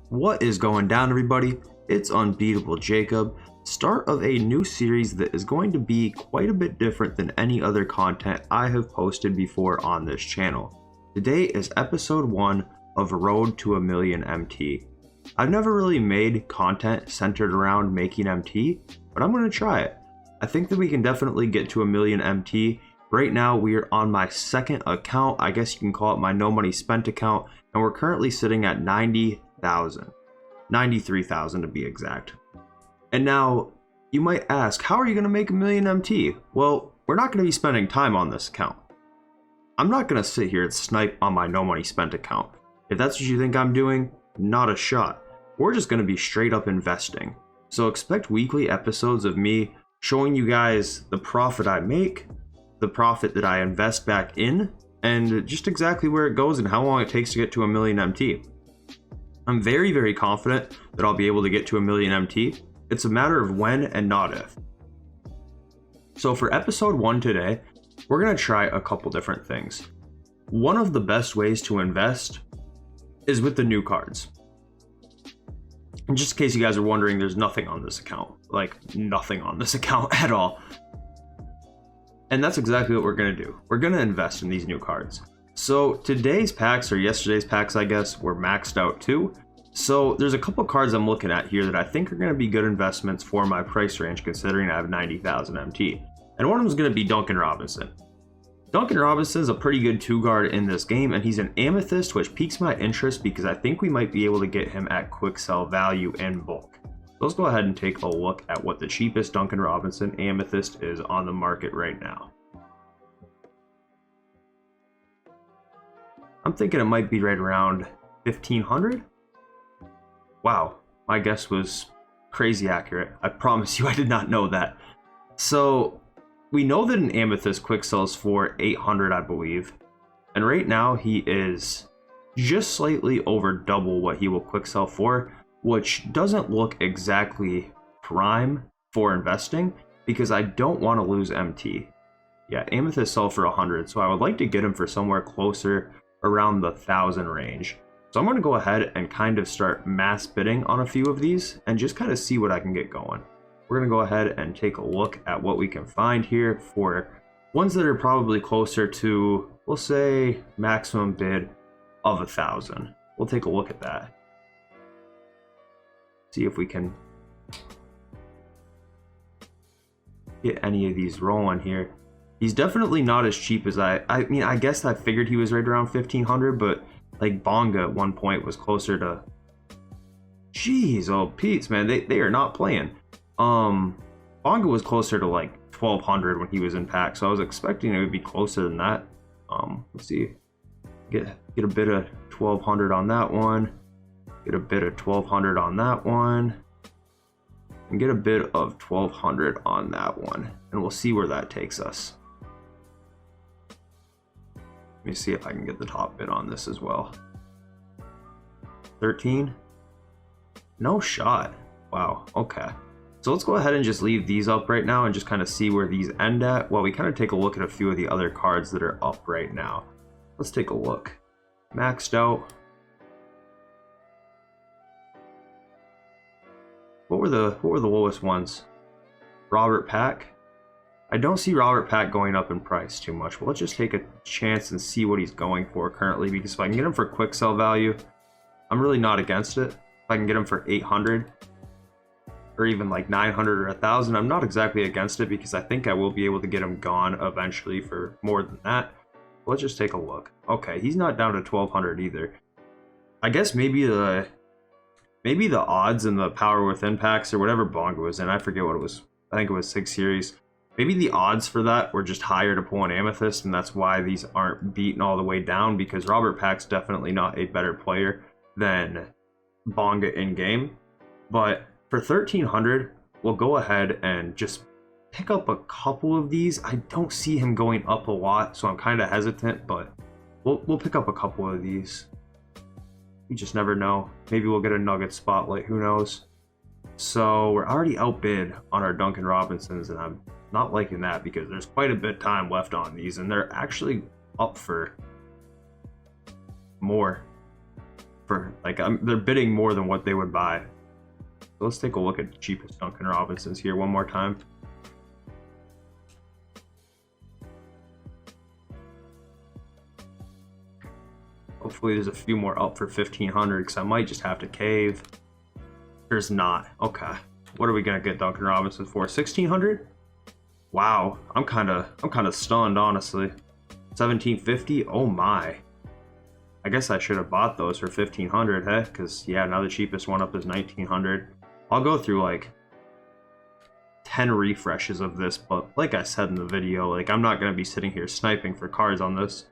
What is going down, everybody? It's Unbeatable Jacob, start of a new series that is going to be quite a bit different than any other content I have posted before on this channel. Today is episode 1 of Road to a Million MT. I've never really made content centered around making MT, but I'm going to try it. I think that we can definitely get to a million MT. Right now we are on my second account, I guess you can call it my no money spent account, and we're currently sitting at 90,000. 93,000 to be exact. And now you might ask, how are you going to make a million MT? Well, we're not going to be spending time on this account. I'm not going to sit here and snipe on my no money spent account. If that's what you think I'm doing, not a shot. We're just going to be straight up investing. So expect weekly episodes of me showing you guys the profit I make, the profit that I invest back in, and just exactly where it goes and how long it takes to get to a million MT. I'm very, very confident that I'll be able to get to a million MT. It's a matter of when and not if. So for episode 1 today, we're going to try a couple different things. One of the best ways to invest is with the new cards. And just in case you guys are wondering, there's nothing on this account. Like, nothing on this account at all. And that's exactly what we're going to do. We're going to invest in these new cards. So today's packs, or yesterday's packs I guess, were maxed out too. So there's a couple cards I'm looking at here that I think are going to be good investments for my price range, considering I have 90,000 MT. And one of them is going to be Duncan Robinson. Duncan Robinson is a pretty good 2-guard in this game, and he's an Amethyst, which piques my interest because I think we might be able to get him at quick sell value in bulk. So let's go ahead and take a look at what the cheapest Duncan Robinson Amethyst is on the market right now. I'm thinking it might be right around 1,500. Wow, my guess was crazy accurate. I promise you I did not know that. So we know that an Amethyst quick sells for 800, I believe. And right now he is just slightly over double what he will quick sell for, which doesn't look exactly prime for investing because I don't want to lose MT. Yeah, Amethyst sell for 100, so I would like to get him for somewhere closer around the 1,000 range. So I'm going to go ahead and kind of start mass bidding on a few of these and just kind of see what I can get going. We're going to go ahead and take a look at what we can find here for ones that are probably closer to, we'll say, maximum bid of 1,000. We'll take a look at that. See if we can get any of these rolling here. He's definitely not as cheap as I mean, I guess I figured he was right around 1,500, but like Bonga at one point was closer to, jeez, oh Pete's, man, they are not playing. Bonga was closer to like 1,200 when he was in pack, so I was expecting it would be closer than that. Let's see, get a bit of 1,200 on that one, get a bit of 1,200 on that one, and get a bit of 1,200 on that one, and we'll see where that takes us. Let me see if I can get the top bid on this as well. 13? No shot. Wow, okay. So let's go ahead and just leave these up right now and just kind of see where these end at while we kind of take a look at a few of the other cards that are up right now. Let's take a look. Maxed out. What were the lowest ones? Robert Pack. I don't see Robert Pack going up in price too much, but let's just take a chance and see what he's going for currently, because if I can get him for quick sell value, I'm really not against it. If I can get him for 800 or even like 900 or 1,000, I'm not exactly against it because I think I will be able to get him gone eventually for more than that. Let's just take a look. Okay, he's not down to 1,200 either. I guess maybe the odds and the power within packs or whatever Bonga was in, I forget what it was. I think it was 6 series. Maybe the odds for that were just higher to pull an Amethyst, and that's why these aren't beaten all the way down, because Robert Pack's definitely not a better player than Bonga in game. But for 1,300, we'll go ahead and just pick up a couple of these. I don't see him going up a lot, so I'm kind of hesitant, but we'll pick up a couple of these. You just never know. Maybe we'll get a Nugget spotlight, who knows. So we're already outbid on our Duncan Robinsons, and I'm not liking that because there's quite a bit of time left on these, and they're actually up for more. for like they're bidding more than what they would buy. So let's take a look at the cheapest Duncan Robinsons here one more time. Hopefully there's a few more up for 1500 because I might just have to cave. There's not. Okay. What are we gonna get Duncan Robinson for? 1600? Wow. I'm kind of stunned, honestly. 1750? Oh my. I guess I should have bought those for 1500, huh? Because yeah, now the cheapest one up is 1900. I'll go through like 10 refreshes of this, but like I said in the video, like I'm not gonna be sitting here sniping for cards on this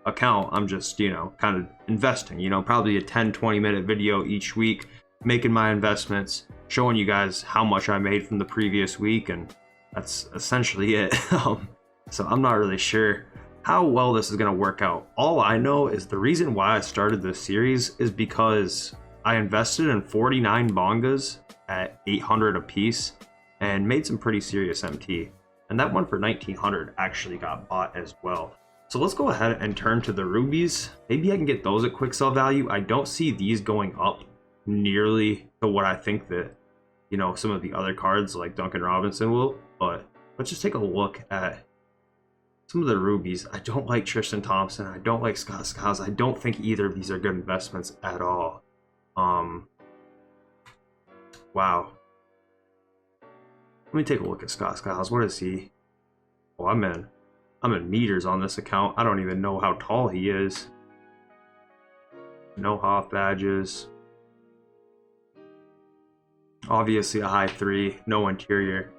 account. I'm just, you know, kind of investing, you know, probably a 10-20 minute video each week, making my investments, showing you guys how much I made from the previous week, and that's essentially it. So I'm not really sure how well this is going to work out. All I know is the reason why I started this series is because I invested in 49 bongas at 800 a piece and made some pretty serious MT, and that one for 1900 actually got bought as well. So let's go ahead and turn to the rubies. Maybe I can get those at quick sell value. I don't see these going up nearly to what I think that, you know, some of the other cards like Duncan Robinson will, but let's just take a look at some of the rubies. I don't like Tristan Thompson. I don't like Scott Skiles. I don't think either of these are good investments at all. Wow. Let me take a look at Scott Skiles. What is he? Oh, I'm in meters on this account. I don't even know how tall he is. No Hoff badges. Obviously a high 3, no interior.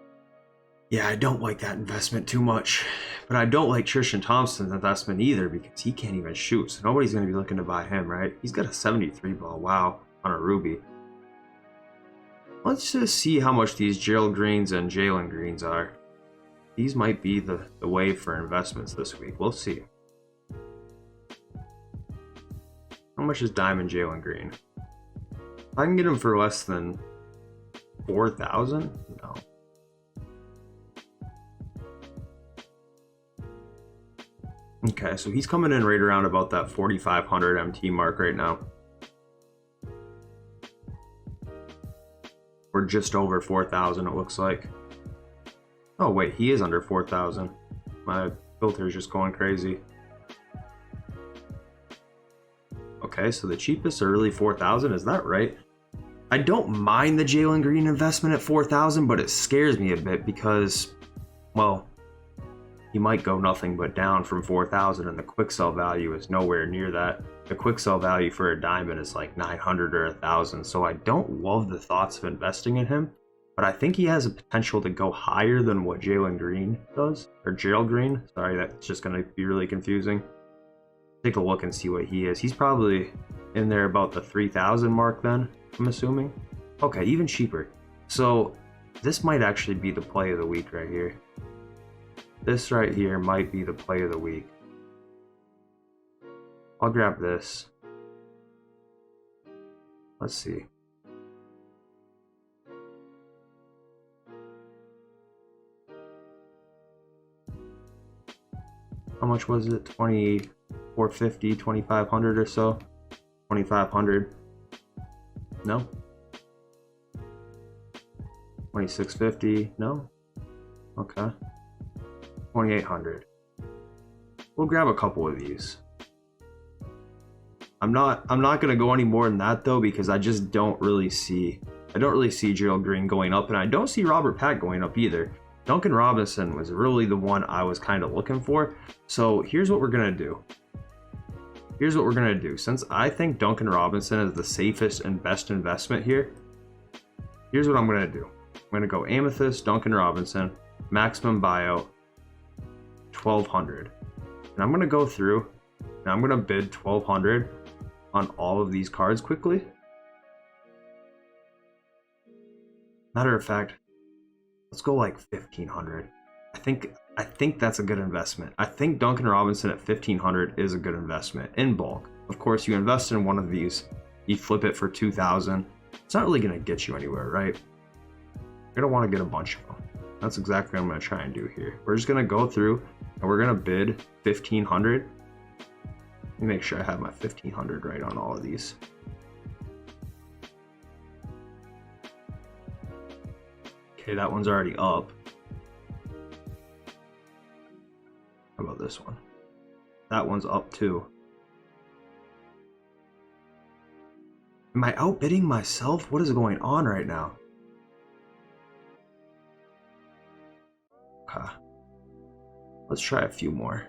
Yeah, I don't like that investment too much. But I don't like Tristan Thompson's investment either because he can't even shoot. So nobody's going to be looking to buy him, right? He's got a 73 ball, wow, on a ruby. Let's just see how much these Gerald Greens and Jalen Greens are. These might be the wave for investments this week. We'll see. How much is Diamond Jalen Green? If I can get him for less than 4,000? No. Okay, so he's coming in right around about that 4,500 MT mark right now. We're just over 4,000 it looks like. Oh wait, he is under 4,000. My filter is just going crazy. Okay, so the cheapest are really 4,000, is that right? I don't mind the Jalen Green investment at 4,000, but it scares me a bit because, well, he might go nothing but down from 4,000 and the quick sell value is nowhere near that. The quick sell value for a diamond is like 900 or 1,000, so I don't love the thoughts of investing in him, but I think he has a potential to go higher than what Jalen Green does, or Gerald Green. Sorry, that's just going to be really confusing. Take a look and see what he is. He's probably in there about the 3,000 mark then, I'm assuming. Okay, even cheaper. So this might actually be the play of the week right here. This right here might be the play of the week. I'll grab this. Let's see. How much was it? 2,450, 2,500 or so? 2,500. No. 2,650. No. Okay. 2,800. We'll grab a couple of these. I'm not gonna go any more than that though, because I just don't really see Gerald Green going up, and I don't see Robert Pat going up either. Duncan Robinson was really the one I was kind of looking for. So here's what we're gonna do. Since I think Duncan Robinson is the safest and best investment here, here's what I'm gonna do. I'm gonna go Amethyst, Duncan Robinson, maximum buyout, 1,200. And I'm gonna go through and I'm gonna bid 1,200 on all of these cards quickly. Matter of fact, let's go like 1,500. I think that's a good investment. I think Duncan Robinson at 1,500 is a good investment in bulk. Of course, you invest in one of these, you flip it for 2,000. It's not really gonna get you anywhere, right? You're gonna want to get a bunch of them. That's exactly what I'm gonna try and do here. We're just gonna go through and we're gonna bid 1,500. Let me make sure I have my 1,500 right on all of these. Okay, that one's already up. How about this one? That one's up too. Am I outbidding myself? What is going on right now? Okay. Let's try a few more.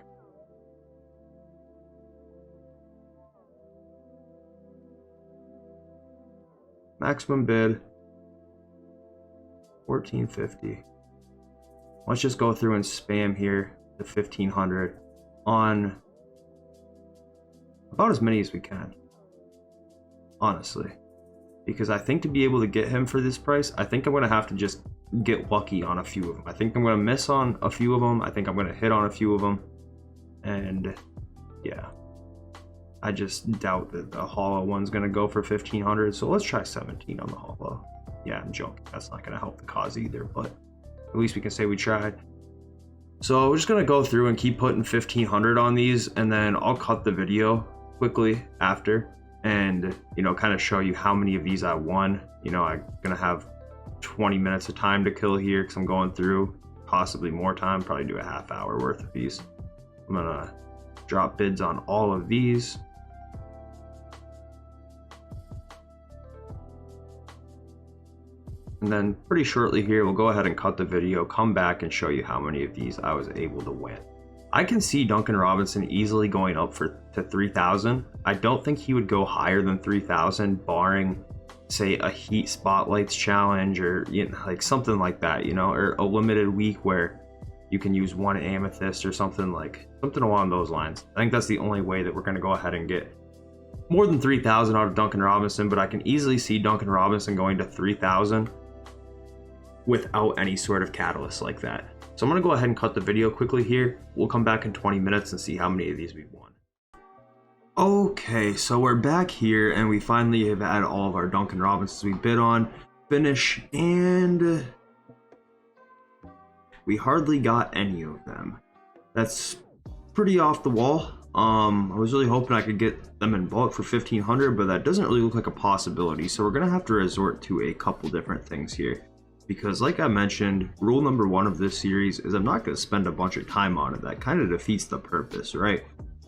Maximum bid, $14.50. Let's just go through and spam here the 1,500 on about as many as we can, honestly. Because I think to be able to get him for this price, I think I'm going to have to just get lucky on a few of them. I think I'm going to miss on a few of them. I think I'm going to hit on a few of them. And yeah, I just doubt that the hollow one's going to go for 1,500. So let's try 17 on the hollow. Yeah, I'm joking. That's not going to help the cause either, but at least we can say we tried. So we're just going to go through and keep putting 1,500 on these, and then I'll cut the video quickly after and, you know, kind of show you how many of these I won. You know, I'm going to have 20 minutes of time to kill here because I'm going through, possibly more time, probably do a half hour worth of these. I'm going to drop bids on all of these. And then pretty shortly here, we'll go ahead and cut the video, come back and show you how many of these I was able to win. I can see Duncan Robinson easily going up to 3,000. I don't think he would go higher than 3,000, barring, say, a Heat Spotlights challenge or, you know, like something like that, you know, or a limited week where you can use one amethyst or something along those lines. I think that's the only way that we're going to go ahead and get more than 3,000 out of Duncan Robinson, but I can easily see Duncan Robinson going to 3,000 without any sort of catalyst like that. So I'm going to go ahead and cut the video quickly here. We'll come back in 20 minutes and see how many of these we've won. Okay, so we're back here and we finally have had all of our Duncan Robinsons we bid on finish, and we hardly got any of them. That's pretty off the wall. I was really hoping I could get them in bulk for 1,500, but that doesn't really look like a possibility. So we're going to have to resort to a couple different things here. Because like I mentioned, rule number 1 of this series is I'm not going to spend a bunch of time on it. That kind of defeats the purpose, right?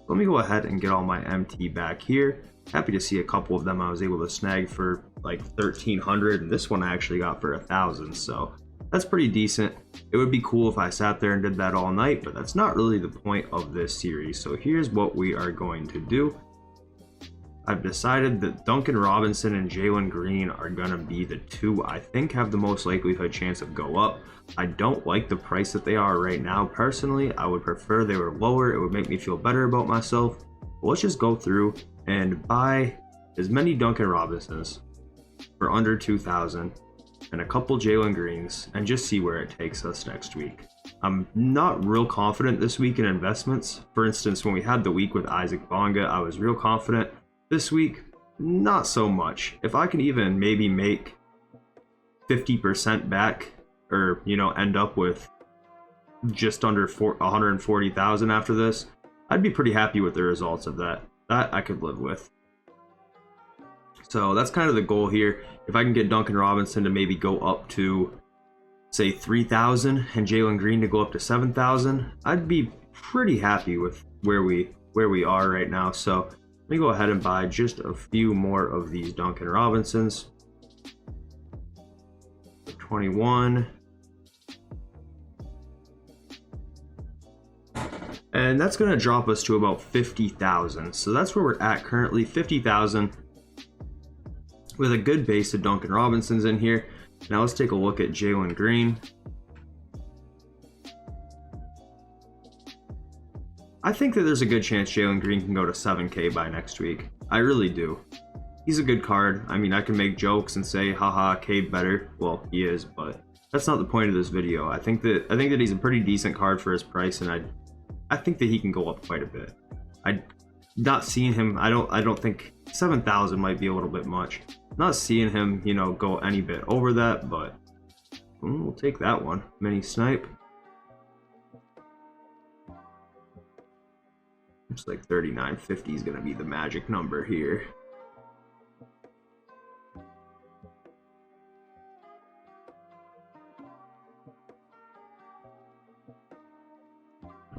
Let me go ahead and get all my MT back here. Happy to see a couple of them I was able to snag for like 1,300, and this one I actually got for 1,000, so that's pretty decent. It would be cool if I sat there and did that all night, but that's not really the point of this series. So here's what we are going to do. I've decided that Duncan Robinson and Jalen Green are going to be the two I think have the most likelihood chance of go up. I don't like the price that they are right now. Personally, I would prefer they were lower. It would make me feel better about myself. But let's just go through and buy as many Duncan Robinsons for under 2,000 and a couple Jalen Greens and just see where it takes us next week. I'm not real confident this week in investments. For instance, when we had the week with Isaac Bonga, I was real confident. This week, not so much. If I can even maybe make 50% back, or, you know, end up with just under 140,000 after this, I'd be pretty happy with the results of that. That I could live with. So that's kind of the goal here. If I can get Duncan Robinson to maybe go up to, say, 3,000 and Jalen Green to go up to 7,000, I'd be pretty happy with where we are right now. So let me go ahead and buy just a few more of these Duncan Robinsons. 21. And that's going to drop us to about 50,000. So that's where we're at currently, 50,000 with a good base of Duncan Robinsons in here. Now let's take a look at Jalen Green. I think that there's a good chance Jalen Green can go to 7K by next week. I really do. He's a good card. I mean, I can make jokes and say, haha, Cade better. Well, he is, but that's not the point of this video. I think that he's a pretty decent card for his price, and I think that he can go up quite a bit. I'm not seeing him. I don't think 7,000 might be a little bit much. Not seeing him, you know, go any bit over that, but we'll take that one. Mini snipe. Looks like 3950 is going to be the magic number here.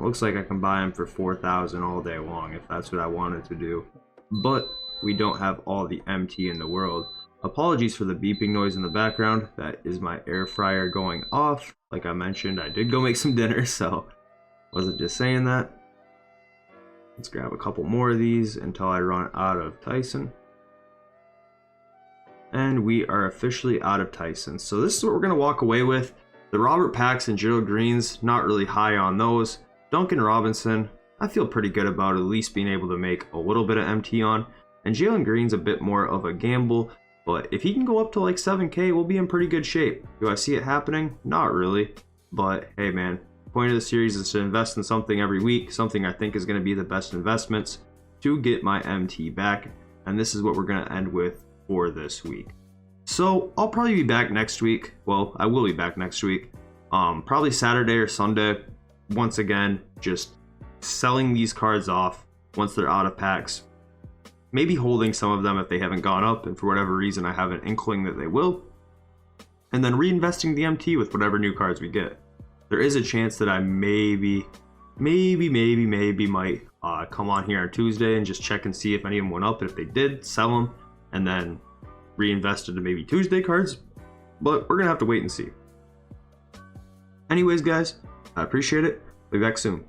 looks like I can buy them for 4,000 all day long if that's what I wanted to do. But we don't have all the MT in the world. Apologies for the beeping noise in the background. That is my air fryer going off. Like I mentioned, I did go make some dinner, so wasn't just saying that. Let's grab a couple more of these until I run out of Tyson. And we are officially out of Tyson. So this is what we're going to walk away with. The Robert Packs and Gerald Greens, not really high on those. Duncan Robinson, I feel pretty good about at least being able to make a little bit of MT on. And Jalen Green's a bit more of a gamble. But if he can go up to like 7K, we'll be in pretty good shape. Do I see it happening? Not really. But hey man, the point of the series is to invest in something every week. Something I think is going to be the best investments to get my MT back. And this is what we're going to end with for this week. So I'll probably be back next week. Well, I will be back next week. Probably Saturday or Sunday. Once again, just selling these cards off once they're out of packs. Maybe holding some of them if they haven't gone up, and for whatever reason I have an inkling that they will. And then reinvesting the MT with whatever new cards we get. There is a chance that I maybe might come on here on Tuesday and just check and see if any of them went up. And if they did, sell them and then reinvest into maybe Tuesday cards. But we're going to have to wait and see. Anyways, guys, I appreciate it. Be back soon.